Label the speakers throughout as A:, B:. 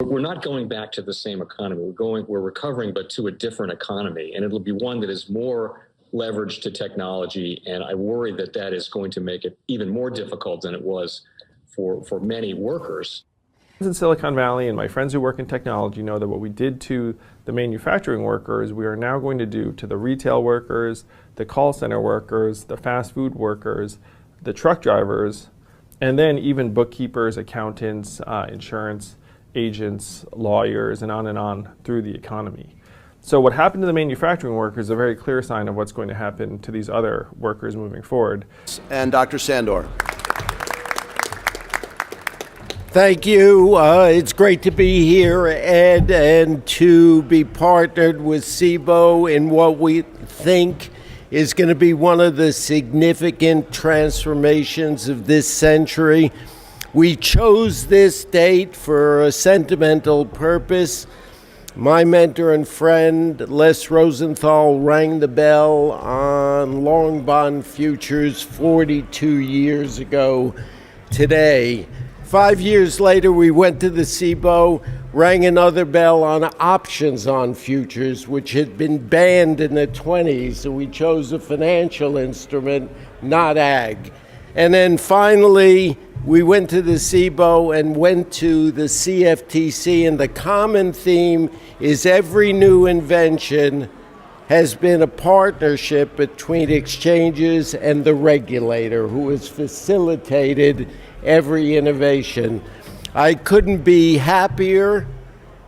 A: We're not going back to the same economy. We're recovering, but to a different economy, and it'll be one that is more leveraged to technology. And I worry that that is going to make it even more difficult than it was for many workers.
B: In Silicon Valley, and my friends who work in technology know that what we did to the manufacturing workers, we are now going to do to the retail workers, the call center workers, the fast food workers, the truck drivers, and then even bookkeepers, accountants, insurance agents, lawyers, and on through the economy. So what happened to the manufacturing workers is a very clear sign of what's going to happen to these other workers moving forward.
C: And Dr. Sandor.
D: Thank you. It's great to be here, Ed, and to be partnered with SIBO in what we think is going to be one of the significant transformations of this century. We chose this date for a sentimental purpose. My mentor and friend, Les Rosenthal, rang the bell on long bond futures 42 years ago today. 5 years later, we went to the SIBO, rang another bell on options on futures, which had been banned in the 20s, so we chose a financial instrument, not ag. And then finally, we went to the SIBO and went to the CFTC, and the common theme is every new invention has been a partnership between exchanges and the regulator who has facilitated every innovation. I couldn't be happier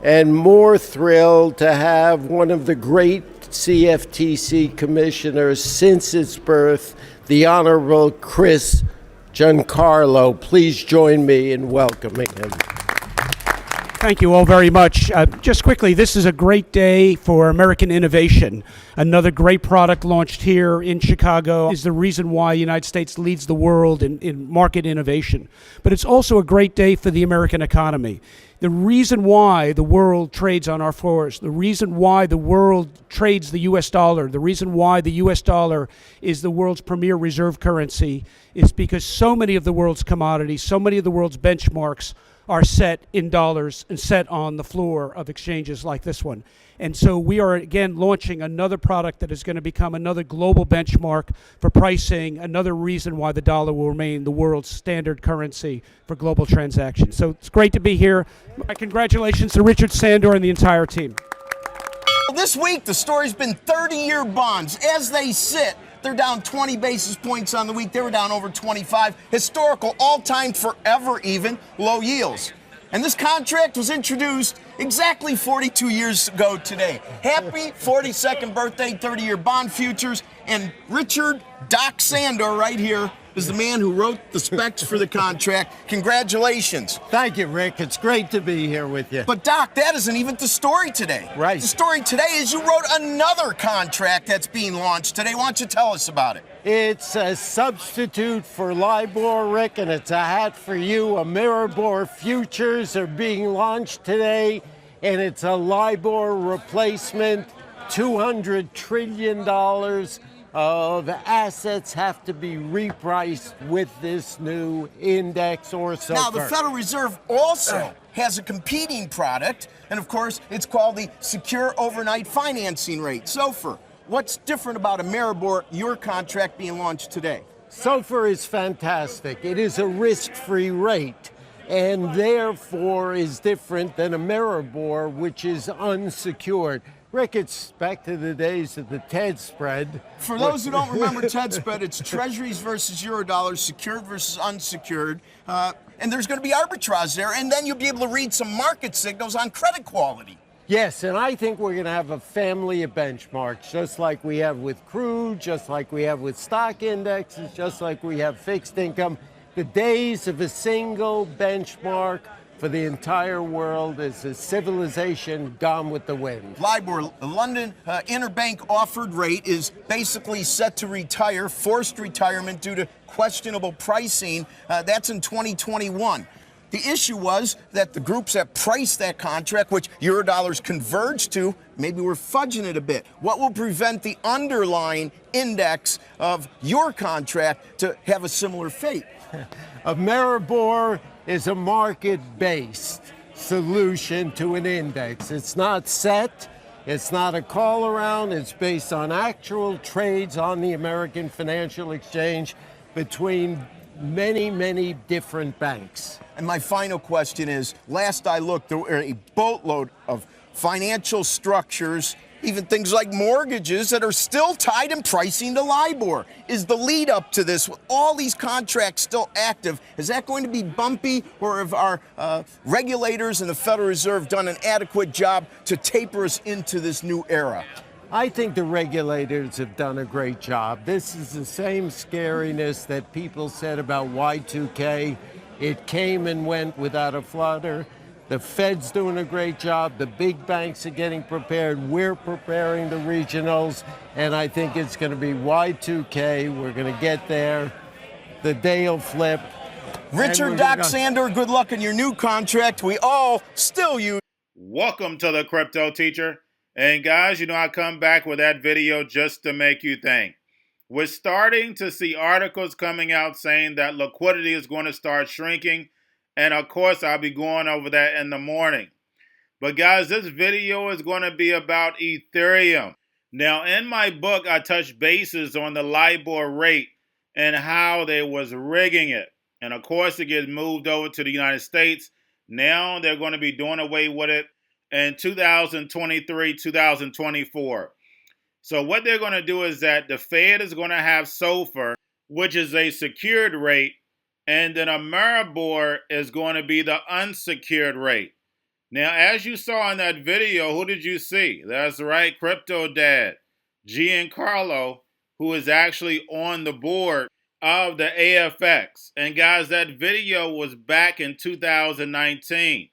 D: and more thrilled to have one of the great CFTC commissioners since its birth, the Honorable Chris Giancarlo. Please join me in welcoming him.
E: Thank you all very much. Just quickly, this is a great day for American innovation. Another great product launched here in Chicago is the reason why the United States leads the world in market innovation. But it's also a great day for the American economy. The reason why the world trades on our floors, the reason why the world trades the US dollar, the reason why the US dollar is the world's premier reserve currency is because so many of the world's commodities, so many of the world's benchmarks are set in dollars and set on the floor of exchanges like this one. And so we are again launching another product that is going to become another global benchmark for pricing, another reason why the dollar will remain the world's standard currency for global transactions. So it's great to be here. My congratulations to Richard Sandor and the entire team.
F: This week, the story's been 30-year bonds. As they sit, they're down 20 basis points on the week. They were down over 25. Historical, all-time, forever even, low yields. And this contract was introduced exactly 42 years ago today. Happy 42nd birthday, 30-year bond futures. And Richard Doc Sandor right here is the man who wrote the specs for the contract. Congratulations.
D: Thank you, Rick. It's great to be here with you.
F: But Doc, that isn't even the story today.
D: Right.
F: The story today is you wrote another contract that's being launched today. Why don't you tell us about it?
D: It's a substitute for LIBOR, Rick, and it's a hat for you. Ameribor futures are being launched today, and it's a LIBOR replacement. $200 trillion of assets have to be repriced with this new index or SOFR.
F: Now, the Federal Reserve also has a competing product, and of course, it's called the Secure Overnight Financing Rate, SOFR. What's different about Ameribor, your contract being launched today?
D: SOFR is fantastic. It is a risk-free rate, and therefore is different than Ameribor, which is unsecured. Rick, it's back to the days of the TED spread.
F: For those who don't remember TED spread, it's treasuries versus Eurodollars, secured versus unsecured. And there's going to be arbitrage there, and then you'll be able to read some market signals on credit quality.
D: Yes, and I think we're going to have a family of benchmarks, just like we have with crude, just like we have with stock indexes, just like we have fixed income. The days of a single benchmark for the entire world is a civilization gone with the wind.
F: LIBOR, the London interbank offered rate, is basically set to retire, forced retirement due to questionable pricing. That's in 2021. The issue was that the groups that priced that contract, which Eurodollars converged to, maybe we're fudging it a bit. What will prevent the underlying index of your contract to have a similar fate?
D: Ameribor is a market-based. solution to an index. It's not set, it's not a call around, it's based on actual trades on the American Financial Exchange between many, many different banks.
F: And my final question is, last I looked, there were a boatload of financial structures, even things like mortgages, that are still tied in pricing to LIBOR. Is the lead up to this, with all these contracts still active, is that going to be bumpy, or have our regulators and the Federal Reserve done an adequate job to taper us into this new era?
D: I think the regulators have done a great job. This is the same scariness that people said about Y2K. It came and went without a flutter. The Fed's doing a great job. The big banks are getting prepared. We're preparing the regionals. And I think it's going to be Y2K. We're going to get there. The day will flip.
F: Richard Doc Sandor, good luck in your new contract. We all still use.
G: Welcome to the Crypto Teacher. And guys, you know I come back with that video just to make you think. We're starting to see articles coming out saying that liquidity is going to start shrinking. And of course, I'll be going over that in the morning. But guys, this video is going to be about Ethereum. Now, in my book, I touch bases on the LIBOR rate and how they was rigging it. And of course, it gets moved over to the United States. Now they're going to be doing away with it in 2023, 2024. So what they're going to do is that the Fed is going to have SOFR, which is a secured rate, and then Ameribor is going to be the unsecured rate. Now, as you saw in that video, who did you see? That's right, Crypto Dad, Giancarlo, who is actually on the board of the AFX. And guys, that video was back in 2019.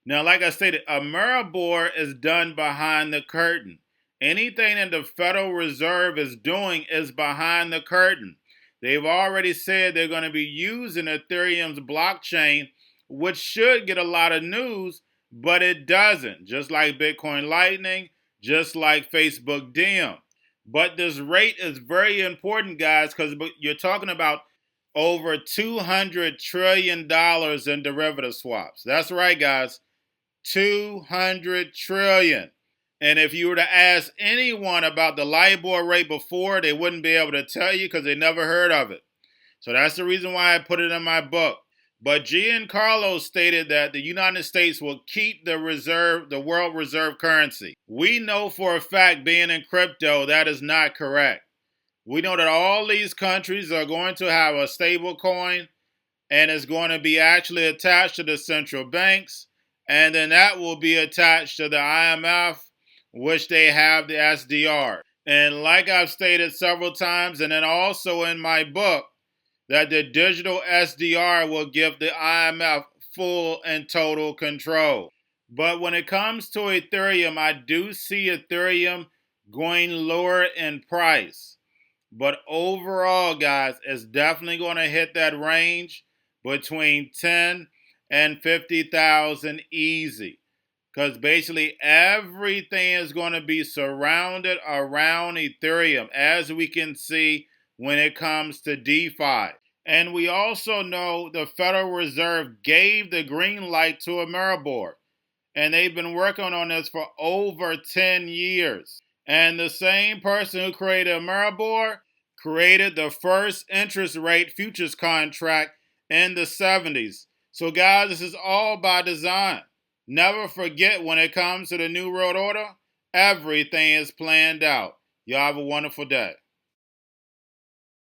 G: Now, like I stated, Ameribor is done behind the curtain. Anything that the Federal Reserve is doing is behind the curtain. They've already said they're going to be using Ethereum's blockchain, which should get a lot of news, but it doesn't. Just like Bitcoin Lightning, just like Facebook Diem. But this rate is very important, guys, because you're talking about over $200 trillion in derivative swaps. That's right, guys. 200 trillion. And if you were to ask anyone about the LIBOR rate before, they wouldn't be able to tell you because they never heard of it. So that's the reason why I put it in my book. But Giancarlo stated that the United States will keep the world reserve currency. We know for a fact, being in crypto, that is not correct. We know that all these countries are going to have a stable coin, and it's going to be actually attached to the central banks, and then that will be attached to the IMF, which they have the SDR. And like I've stated several times, and then also in my book, that the digital SDR will give the IMF full and total control. But when it comes to Ethereum, I do see Ethereum going lower in price. But overall, guys, it's definitely going to hit that range between 10 and 50,000 easy. Because basically everything is going to be surrounded around Ethereum, as we can see when it comes to DeFi. And we also know the Federal Reserve gave the green light to Ameribor. And they've been working on this for over 10 years. And the same person who created Ameribor created the first interest rate futures contract in the 70s. So guys, this is all by design. Never forget, when it comes to the New World Order, everything is planned out. Y'all have a wonderful day.